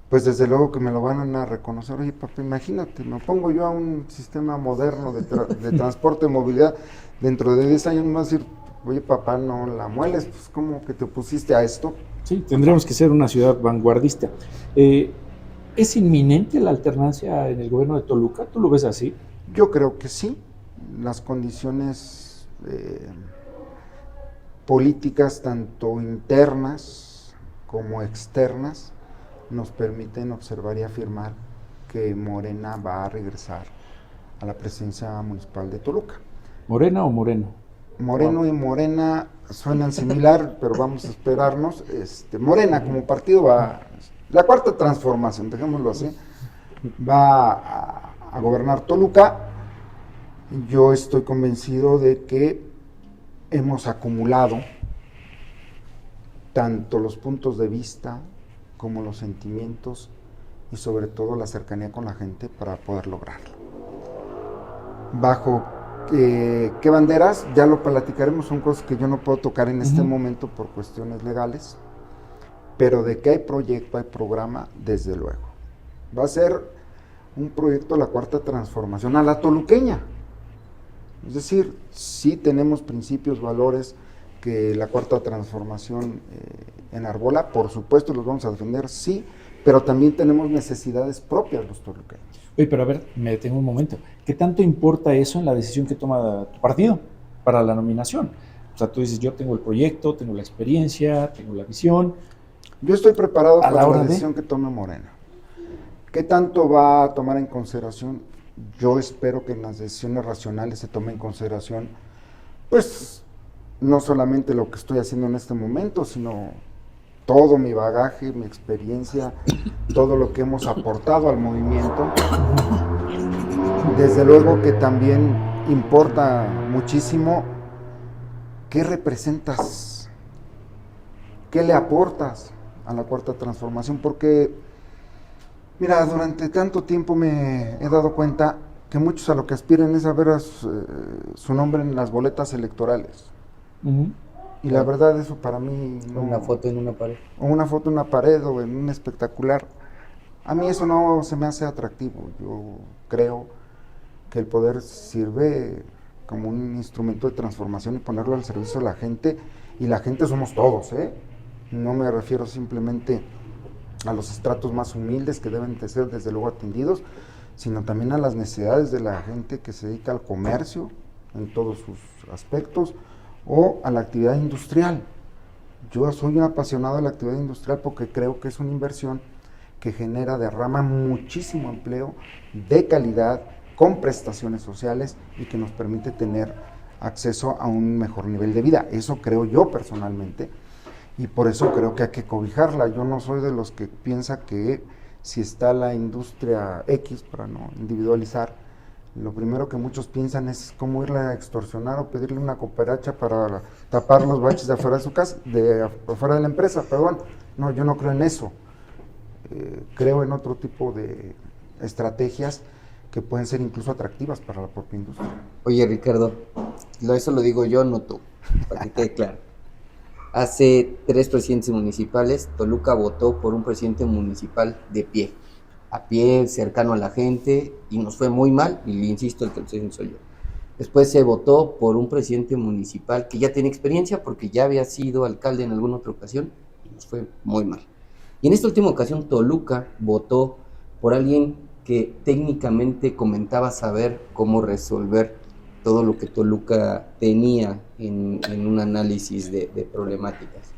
Pues desde luego que me lo van a reconocer. Oye, papá, imagínate, me pongo yo a un sistema moderno de transporte y movilidad, dentro de 10 años me vas a decir, oye, papá, no la mueles, pues ¿cómo que te opusiste a esto? Sí, tendremos que ser una ciudad vanguardista. ¿Es inminente la alternancia en el gobierno de Toluca? ¿Tú lo ves así? Yo creo que sí. Las condiciones políticas, tanto internas como externas, nos permiten observar y afirmar que Morena va a regresar a la presidencia municipal de Toluca. ¿Morena o Moreno? Moreno y Morena suenan similar, pero vamos a esperarnos. Morena como partido va, la cuarta transformación, dejémoslo así, va a gobernar Toluca. Yo estoy convencido de que hemos acumulado tanto los puntos de vista como los sentimientos y sobre todo la cercanía con la gente para poder lograrlo. Bajo qué banderas, ya lo platicaremos, son cosas que yo no puedo tocar en este momento por cuestiones legales, pero de que hay proyecto, hay programa, desde luego. Va a ser un proyecto de la cuarta transformación a la toluqueña. Es decir, sí tenemos principios, valores que la cuarta transformación enarbola, por supuesto los vamos a defender, sí, pero también tenemos necesidades propias los toluqueños. Oye, pero a ver, me detengo un momento. ¿Qué tanto importa eso en la decisión que toma tu partido para la nominación? O sea, tú dices, yo tengo el proyecto, tengo la experiencia, tengo la visión. Yo estoy preparado para la decisión que tome Morena. ¿Qué tanto va a tomar en consideración? Yo espero que en las decisiones racionales se tome en consideración, pues, no solamente lo que estoy haciendo en este momento, sino todo mi bagaje, mi experiencia, todo lo que hemos aportado al movimiento. Desde luego que también importa muchísimo qué representas, qué le aportas a la Cuarta Transformación, porque, mira, durante tanto tiempo me he dado cuenta que muchos a lo que aspiran es a ver su nombre en las boletas electorales. Y la verdad, eso para mí no... Una foto en una pared. O una foto en una pared o en un espectacular. A mí eso no se me hace atractivo. Yo creo que el poder sirve como un instrumento de transformación y ponerlo al servicio de la gente. Y la gente somos todos, ¿eh? No me refiero simplemente a los estratos más humildes que deben de ser desde luego atendidos, sino también a las necesidades de la gente que se dedica al comercio en todos sus aspectos, o a la actividad industrial. Yo soy un apasionado de la actividad industrial porque creo que es una inversión que derrama muchísimo empleo de calidad, con prestaciones sociales y que nos permite tener acceso a un mejor nivel de vida. Eso creo yo personalmente, y por eso creo que hay que cobijarla. Yo no soy de los que piensa que si está la industria X, para no individualizar, lo primero que muchos piensan es cómo irle a extorsionar o pedirle una cooperacha para tapar los baches de afuera de su casa, de afuera de la empresa, perdón. No, yo no creo en eso. Creo en otro tipo de estrategias que pueden ser incluso atractivas para la propia industria. Oye, Ricardo, eso lo digo yo, no tú, para que quede claro. Hace 3 presidentes municipales, Toluca votó por un presidente municipal de pie, a pie, cercano a la gente, y nos fue muy mal, y le insisto, el que lo estoy diciendo soy yo. Después se votó por un presidente municipal que ya tiene experiencia porque ya había sido alcalde en alguna otra ocasión, y nos fue muy mal. Y en esta última ocasión Toluca votó por alguien que técnicamente comentaba saber cómo resolver todo lo que Toluca tenía en un análisis de problemáticas.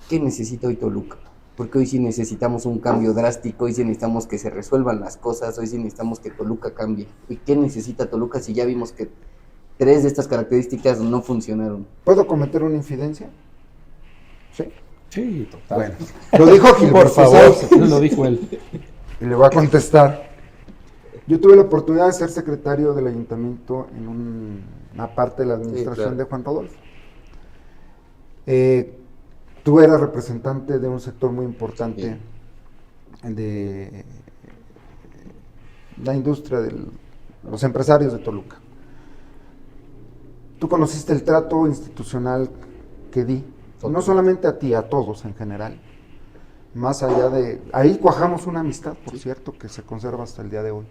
¿Qué necesita hoy Toluca? Porque hoy sí necesitamos un cambio drástico, hoy sí necesitamos que se resuelvan las cosas, hoy sí necesitamos que Toluca cambie. ¿Y qué necesita Toluca si ya vimos que 3 de estas características no funcionaron? ¿Puedo cometer una infidencia? Sí. Sí, total. Bueno, lo dijo Gilberto, por favor, ¿sabes? lo dijo él. Y le voy a contestar. Yo tuve la oportunidad de ser secretario del ayuntamiento en una parte de la administración, sí, claro, de Juan Rodolfo. Tú eras representante de un sector muy importante, sí, de la industria de los empresarios de Toluca. Tú conociste el trato institucional que di, no solamente a ti, a todos en general. Más allá de... Ahí cuajamos una amistad, por cierto, que se conserva hasta el día de hoy.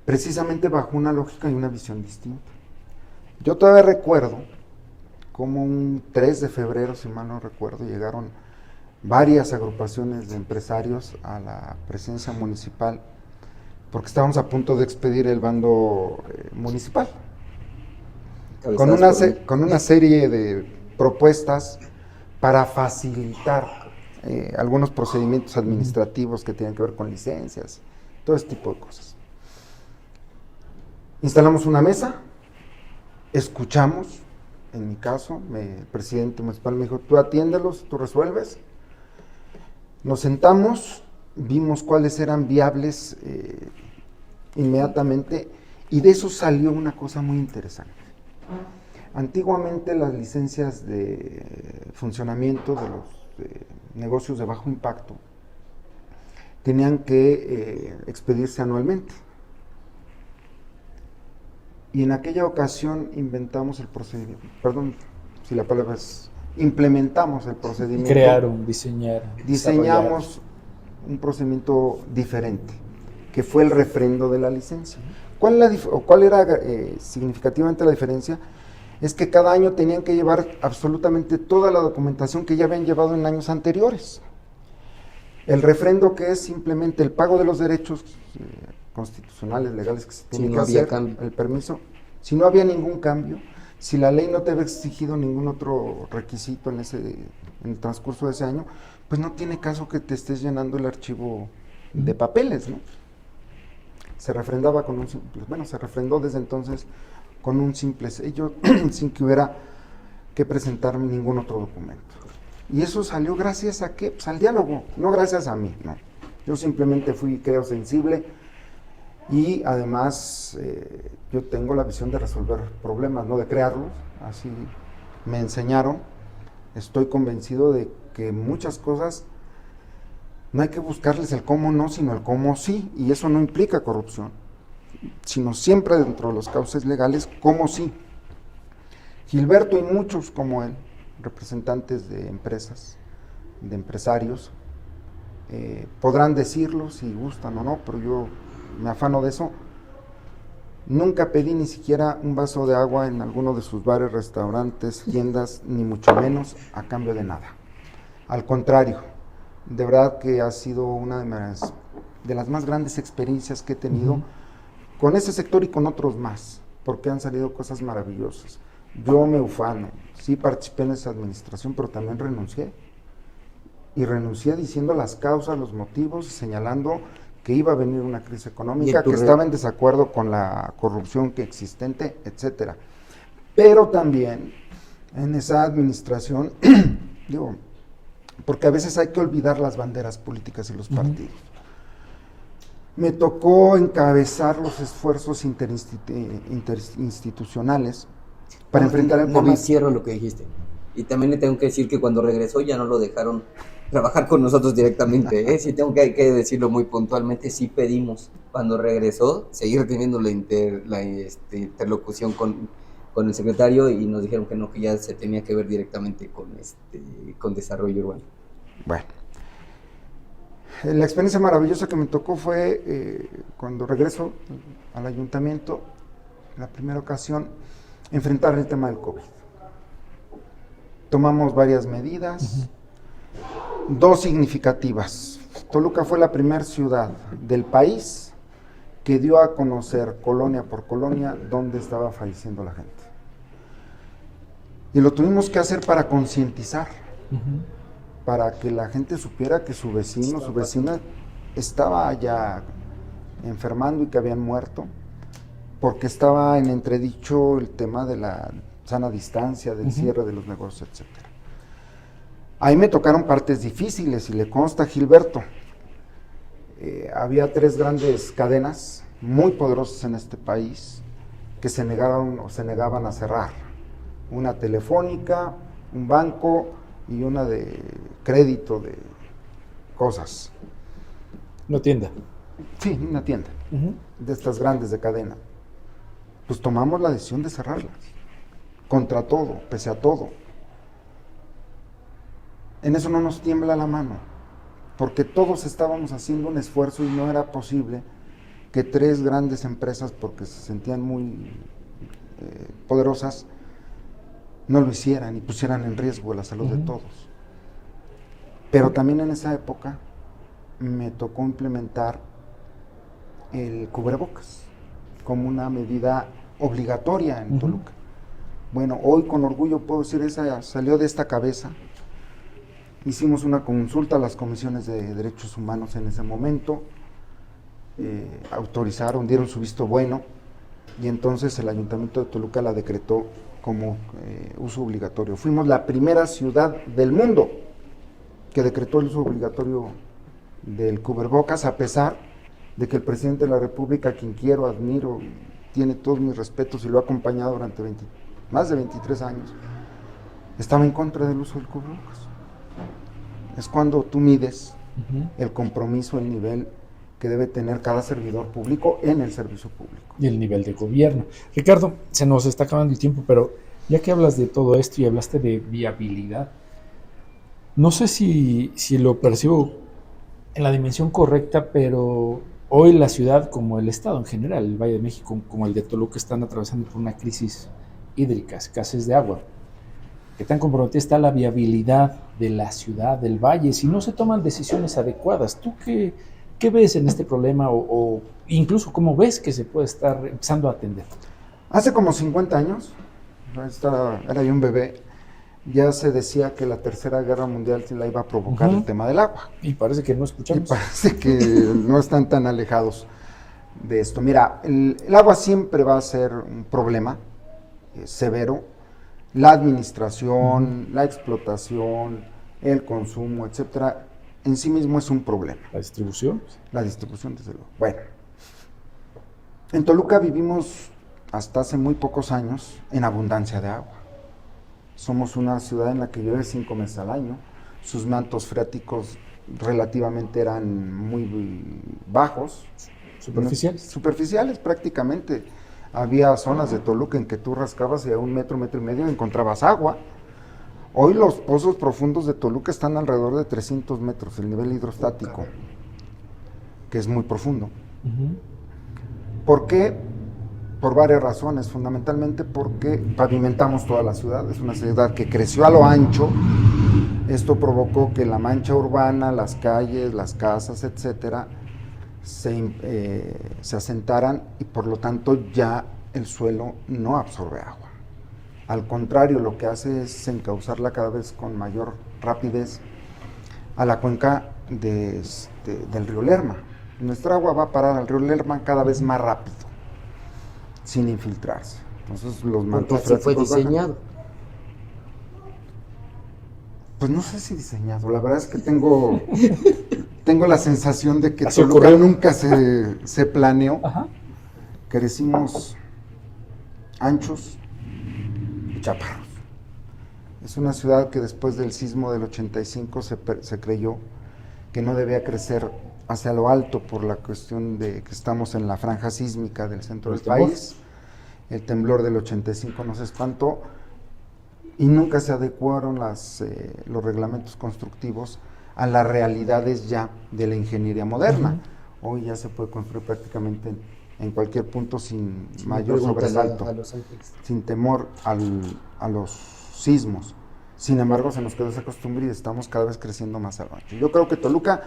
Precisamente bajo una lógica y una visión distinta. Yo todavía recuerdo como un 3 de febrero, si mal no recuerdo, llegaron varias agrupaciones de empresarios a la presencia municipal, porque estábamos a punto de expedir el bando municipal. Con una serie de propuestas para facilitar algunos procedimientos administrativos que tienen que ver con licencias, todo ese tipo de cosas. Instalamos una mesa, escuchamos, en mi caso, el presidente municipal me dijo, tú atiéndelos, tú resuelves. Nos sentamos, vimos cuáles eran viables inmediatamente, y de eso salió una cosa muy interesante. Antiguamente las licencias de funcionamiento de los negocios de bajo impacto tenían que expedirse anualmente. Y en aquella ocasión inventamos el procedimiento, perdón si la palabra es, implementamos el procedimiento. Crearon, diseñamos un procedimiento diferente, que fue el refrendo de la licencia. ¿Cuál era significativamente la diferencia? Es que cada año tenían que llevar absolutamente toda la documentación que ya habían llevado en años anteriores. El refrendo, que es simplemente el pago de los derechos constitucionales, legales que se tienen que hacer, el permiso, si no había ningún cambio, si la ley no te había exigido ningún otro requisito en el transcurso de ese año, pues no tiene caso que te estés llenando el archivo de papeles, ¿no? Se refrendaba se refrendó desde entonces con un simple sello, sin que hubiera que presentar ningún otro documento. Y eso salió gracias a qué? Pues al diálogo, no gracias a mí, no. Yo simplemente fui, creo, sensible y además yo tengo la visión de resolver problemas, no de crearlos, así me enseñaron. Estoy convencido de que muchas cosas no hay que buscarles el cómo no, sino el cómo sí, y eso no implica corrupción, sino siempre dentro de los cauces legales, cómo sí. Gilberto y muchos como él, representantes de empresas, de empresarios, podrán decirlo si gustan o no, pero yo me afano de eso. Nunca pedí ni siquiera un vaso de agua en alguno de sus bares, restaurantes, tiendas, ni mucho menos a cambio de nada. Al contrario, de verdad que ha sido una de las más grandes experiencias que he tenido con ese sector y con otros más, porque han salido cosas maravillosas. Yo me ufano, sí participé en esa administración, pero también renuncié. Y renuncié diciendo las causas, los motivos, señalando que iba a venir una crisis económica, que estaba en desacuerdo con la corrupción que existente, etcétera. Pero también en esa administración, digo, porque a veces hay que olvidar las banderas políticas y los partidos. Me tocó encabezar los esfuerzos interinstitucionales para enfrentar el COVID. No me cierro lo que dijiste. Y también le tengo que decir que cuando regresó ya no lo dejaron trabajar con nosotros directamente, ¿eh? Sí tengo que decirlo muy puntualmente, sí pedimos cuando regresó seguir teniendo la interlocución con el secretario y nos dijeron que no, que ya se tenía que ver directamente con desarrollo urbano. Bueno, la experiencia maravillosa que me tocó fue cuando regreso al ayuntamiento, la primera ocasión, enfrentar el tema del COVID. Tomamos varias medidas, dos significativas. Toluca fue la primera ciudad del país que dio a conocer colonia por colonia dónde estaba falleciendo la gente. Y lo tuvimos que hacer para concientizar, para que la gente supiera que su vecino, su vecina estaba ya enfermando y que habían muerto, porque estaba en entredicho el tema de la sana distancia, del cierre de los negocios, etcétera. Ahí me tocaron partes difíciles y le consta a Gilberto. Había tres grandes cadenas muy poderosas en este país que se negaban a cerrar. Una telefónica, un banco y una de crédito de cosas. Una tienda. Sí, una tienda de estas grandes de cadena. Pues tomamos la decisión de cerrarlas, contra todo, pese a todo. En eso no nos tiembla la mano, porque todos estábamos haciendo un esfuerzo y no era posible que tres grandes empresas, porque se sentían muy poderosas, no lo hicieran y pusieran en riesgo la salud de todos. Pero también en esa época me tocó implementar el cubrebocas como una medida obligatoria en Toluca. Bueno, hoy con orgullo puedo decir, esa salió de esta cabeza. Hicimos una consulta a las comisiones de derechos humanos en ese momento, autorizaron, dieron su visto bueno, y entonces el Ayuntamiento de Toluca la decretó como uso obligatorio. Fuimos la primera ciudad del mundo que decretó el uso obligatorio del cubrebocas, a pesar de que el presidente de la República, a quien quiero, admiro, tiene todos mis respetos y lo ha acompañado durante más de 23 años, estaba en contra del uso del cubrebocas. Es cuando tú mides el compromiso, el nivel que debe tener cada servidor público en el servicio público. Y el nivel de gobierno. Ricardo, se nos está acabando el tiempo, pero ya que hablas de todo esto y hablaste de viabilidad, no sé si lo percibo en la dimensión correcta, pero hoy la ciudad, como el estado en general, el Valle de México, como el de Toluca, están atravesando por una crisis hídrica, escasez de agua. ¿Qué tan comprometida está la viabilidad de la ciudad, del valle, si no se toman decisiones adecuadas? ¿Tú qué ves en este problema o incluso cómo ves que se puede estar empezando a atender? Hace como 50 años, era yo un bebé, ya se decía que la Tercera Guerra Mundial se la iba a provocar el tema del agua. Y parece que no escuchamos. Y parece que no están tan alejados de esto. Mira, el agua siempre va a ser un problema severo, la administración, la explotación, el consumo, etcétera, en sí mismo es un problema. ¿La distribución? La distribución, desde luego. Bueno, en Toluca vivimos hasta hace muy pocos años en abundancia de agua. Somos una ciudad en la que llueve 5 meses al año. Sus mantos freáticos relativamente eran muy bajos. ¿Superficiales? Superficiales prácticamente. Había zonas de Toluca en que tú rascabas y a 1 metro, 1,5 metros encontrabas agua. Hoy los pozos profundos de Toluca están alrededor de 300 metros, el nivel hidrostático, que es muy profundo. ¿Por qué? Por varias razones, fundamentalmente porque pavimentamos toda la ciudad, es una ciudad que creció a lo ancho. Esto provocó que la mancha urbana, las calles, las casas, etcétera, se asentaran y por lo tanto ya el suelo no absorbe agua. Al contrario, lo que hace es encauzarla cada vez con mayor rapidez a la cuenca del río Lerma. Nuestra agua va a parar al río Lerma cada vez más rápido, sin infiltrarse. Entonces los mantos porque así fue freáticos diseñado. bajan. Pues no sé si diseñado, la verdad es que tengo la sensación de que ¿Así Toluca ocurrió? nunca se planeó. Ajá. Crecimos anchos y chaparros. Es una ciudad que después del sismo del 85 se creyó que no debía crecer hacia lo alto por la cuestión de que estamos en la franja sísmica del centro del país. El temblor del 85 nos espantó y nunca se adecuaron los reglamentos constructivos a las realidades ya de la ingeniería moderna. Hoy ya se puede construir prácticamente en cualquier punto sin mayor sobresalto, a Los Ángeles. sin temor a los sismos. Sin embargo, se nos quedó esa costumbre y estamos cada vez creciendo más al ancho. Yo creo que Toluca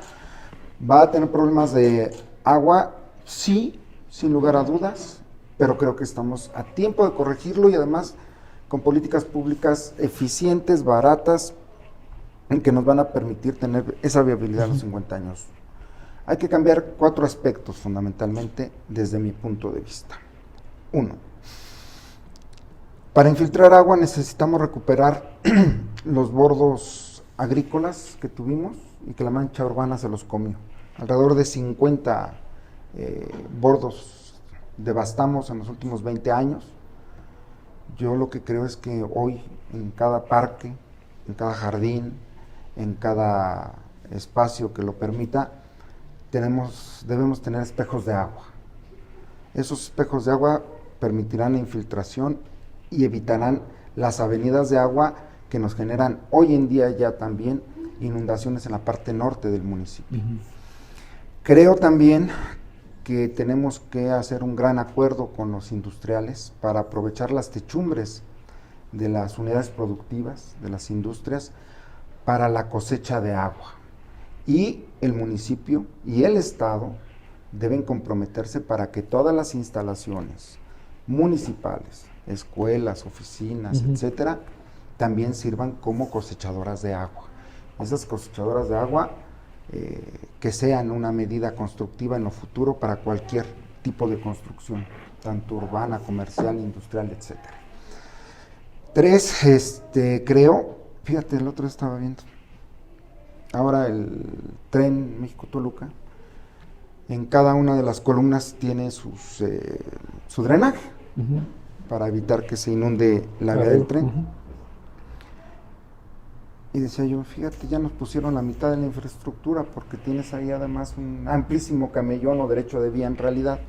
va a tener problemas de agua, sí, sin lugar a dudas, pero creo que estamos a tiempo de corregirlo y además con políticas públicas eficientes, baratas, que nos van a permitir tener esa viabilidad a los 50 años. Hay que cambiar 4 aspectos fundamentalmente desde mi punto de vista. 1. Para infiltrar agua necesitamos recuperar los bordos agrícolas que tuvimos y que la mancha urbana se los comió. Alrededor de 50 bordos devastamos en los últimos 20 años. Yo lo que creo es que hoy en cada parque, en cada jardín, en cada espacio que lo permita, debemos tener espejos de agua. Esos espejos de agua permitirán la infiltración y evitarán las avenidas de agua que nos generan hoy en día ya también inundaciones en la parte norte del municipio. Creo también que tenemos que hacer un gran acuerdo con los industriales para aprovechar las techumbres de las unidades productivas, de las industrias, para la cosecha de agua. Y el municipio y el Estado deben comprometerse para que todas las instalaciones municipales, escuelas, oficinas, etcétera, también sirvan como cosechadoras de agua. Esas cosechadoras de agua que sean una medida constructiva en lo futuro para cualquier tipo de construcción, tanto urbana, comercial, industrial, etcétera. 3, creo, fíjate, el otro estaba viendo, ahora el tren México-Toluca, en cada una de las columnas tiene su drenaje para evitar que se inunde la vía del tren. Y decía yo, fíjate, ya nos pusieron la mitad de la infraestructura porque tienes ahí además un amplísimo camellón o derecho de vía en realidad,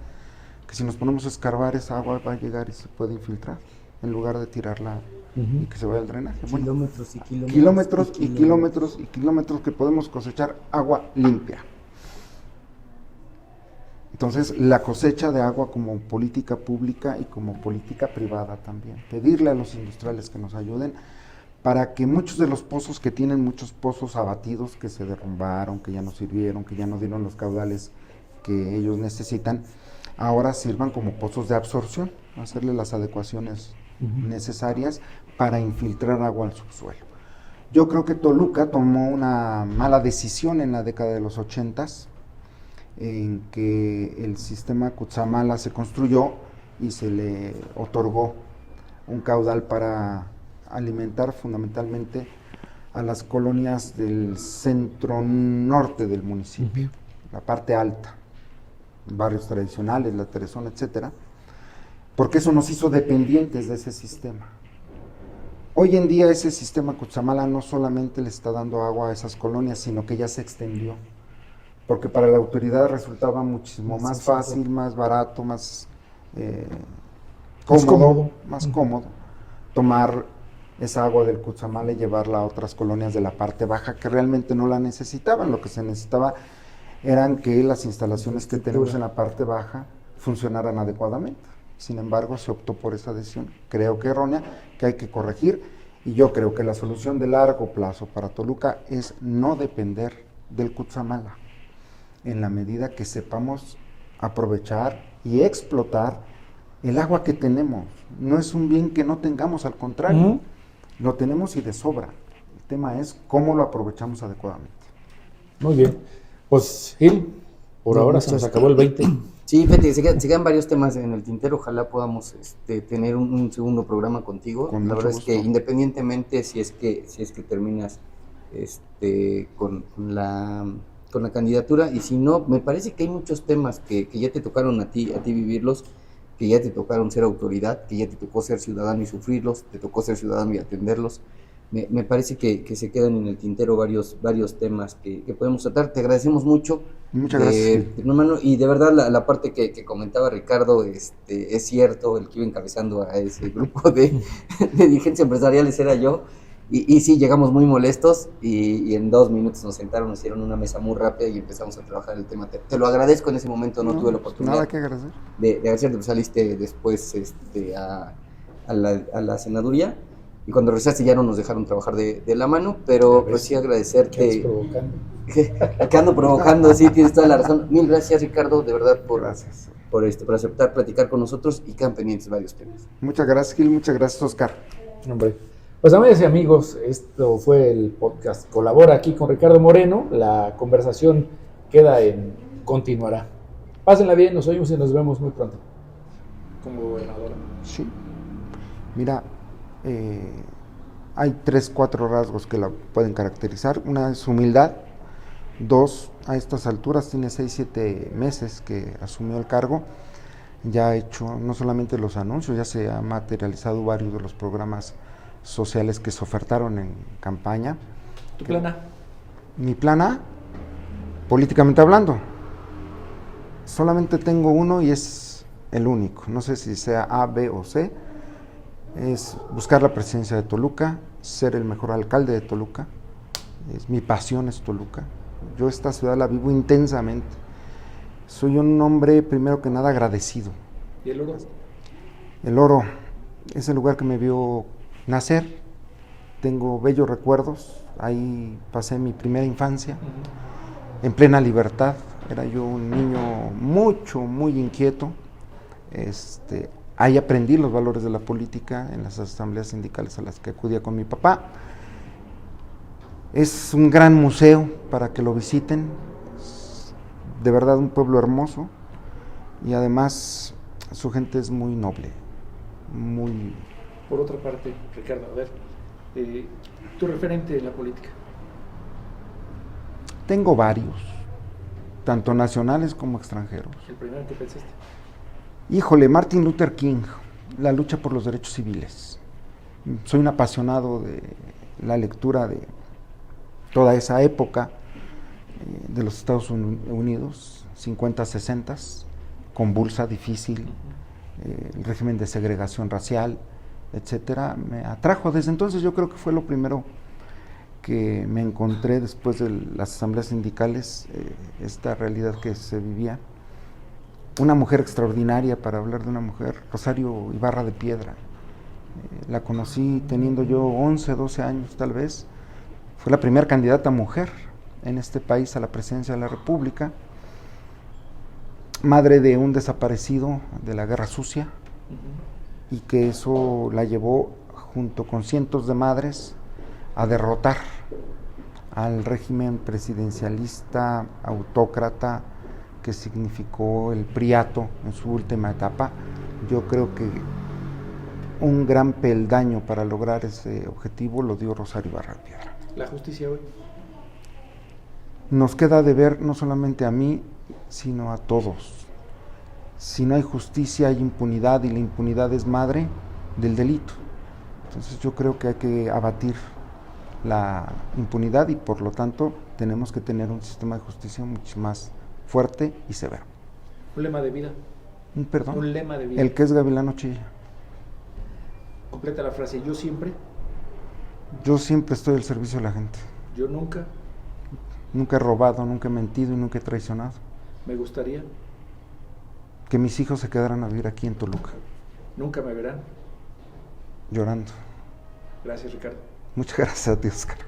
que si nos ponemos a escarbar esa agua va a llegar y se puede infiltrar en lugar de tirarla y que se vaya al drenaje. Kilómetros y Kilómetros y kilómetros y kilómetros que podemos cosechar agua limpia. Entonces, la cosecha de agua como política pública y como política privada también. Pedirle a los industriales que nos ayuden para que muchos de los pozos que tienen muchos pozos abatidos, que se derrumbaron, que ya no sirvieron, que ya no dieron los caudales que ellos necesitan, ahora sirvan como pozos de absorción, hacerle las adecuaciones necesarias para infiltrar agua al subsuelo. Yo creo que Toluca tomó una mala decisión en la década de los 80s, en que el sistema Cutzamala se construyó y se le otorgó un caudal para alimentar fundamentalmente a las colonias del centro norte del municipio, la parte alta, barrios tradicionales, La Teresona, etcétera, porque eso nos hizo dependientes de ese sistema. Hoy en día ese sistema Cutzamala no solamente le está dando agua a esas colonias, sino que ya se extendió, porque para la autoridad resultaba muchísimo más fácil, más barato, más cómodo tomar esa agua del Cutzamala y llevarla a otras colonias de la parte baja que realmente no la necesitaban. Lo que se necesitaba eran que las instalaciones que tenemos en la parte baja funcionaran adecuadamente. Sin embargo, se optó por esa decisión, creo que errónea, que hay que corregir, y yo creo que la solución de largo plazo para Toluca es no depender del Cutzamala, en la medida que sepamos aprovechar y explotar el agua que tenemos. No es un bien que no tengamos, al contrario, lo tenemos y de sobra. El tema es cómo lo aprovechamos adecuadamente. Muy bien. Pues, Gil, por ahora se nos acabó el 20. Sí, fíjate, se quedan varios temas en el tintero. Ojalá podamos tener un segundo programa contigo. Con la mucho verdad gusto. es que independientemente si es que terminas con la candidatura, y si no, me parece que hay muchos temas que ya te tocaron a ti vivirlos, que ya te tocaron ser autoridad, que ya te tocó ser ciudadano y sufrirlos, te tocó ser ciudadano y atenderlos. Me parece que se quedan en el tintero varios temas que podemos tratar. Te agradecemos mucho. Muchas gracias. Hermano, y de verdad la parte que comentaba Ricardo, es cierto, el que iba encabezando a ese grupo de dirigencias empresariales era yo, y sí, llegamos muy molestos, y en 2 minutos nos sentaron, nos hicieron una mesa muy rápida y empezamos a trabajar el tema. Te lo agradezco, en ese momento no tuve la oportunidad. Nada que agradecer. De agradecerte, pues saliste después a la senaduría, y cuando regresaste ya no nos dejaron trabajar de la mano, pero pues sí agradecerte. Que ando provocando, sí, tienes toda la razón. Mil gracias, Ricardo, de verdad, por aceptar platicar con nosotros, y quedan pendientes varios temas. Muchas gracias, Gil. Muchas gracias, Oscar. Hombre. Pues amigas y amigos, esto fue el podcast Colabora aquí con Ricardo Moreno. La conversación continuará. Pásenla bien, nos oímos y nos vemos muy pronto. Como gobernadora. Sí. Mira, hay 3-4 rasgos que la pueden caracterizar. Una es humildad. 2, a estas alturas tiene 6-7 meses que asumió el cargo. Ya ha hecho no solamente los anuncios, ya se ha materializado varios de los programas sociales que se ofertaron en campaña. ¿Tu plan A? Mi plan A, políticamente hablando, solamente tengo uno y es el único. No sé si sea A, B o C. Es buscar la presidencia de Toluca, ser el mejor alcalde de Toluca. Mi pasión es Toluca. Yo esta ciudad la vivo intensamente. Soy un hombre, primero que nada, agradecido. ¿Y el oro? El Oro es el lugar que me vio nacer. Tengo bellos recuerdos. Ahí pasé mi primera infancia, en plena libertad. Era yo un niño muy inquieto. Ahí aprendí los valores de la política en las asambleas sindicales a las que acudía con mi papá. Es un gran museo para que lo visiten. Es de verdad un pueblo hermoso, y además su gente es muy noble, muy... Por otra parte, Ricardo, a ver, tu referente en la política. Tengo varios, tanto nacionales como extranjeros. ¿El primero que pensaste? Híjole, Martin Luther King, la lucha por los derechos civiles. Soy un apasionado de la lectura de toda esa época de los Estados Unidos, 50, 60, convulsa, difícil, el régimen de segregación racial, etcétera. Me atrajo desde entonces. Yo creo que fue lo primero que me encontré después de las asambleas sindicales, esta realidad que se vivía. Una mujer extraordinaria, para hablar de una mujer, Rosario Ibarra de Piedra. La conocí teniendo yo 11, 12 años tal vez. Fue la primera candidata mujer en este país a la presidencia de la República. Madre de un desaparecido de la Guerra Sucia, y que eso la llevó, junto con cientos de madres, a derrotar al régimen presidencialista autócrata que significó el priato en su última etapa. Yo creo que un gran peldaño para lograr ese objetivo lo dio Rosario Ibarra Piedra. La justicia hoy. Nos queda de ver no solamente a mí, sino a todos. Si no hay justicia, hay impunidad, y la impunidad es madre del delito. Entonces yo creo que hay que abatir la impunidad y por lo tanto tenemos que tener un sistema de justicia mucho más fuerte y severo. Un lema de vida. Perdón. Un lema de vida. El que es gavilano chilla. Completa la frase. Yo siempre, estoy al servicio de la gente. yo nunca, Nunca he robado, nunca he mentido y nunca he traicionado. me gustaría, Que mis hijos se quedaran a vivir aquí en Toluca, nunca me verán. llorando. Gracias, Ricardo. Muchas gracias a ti, Oscar.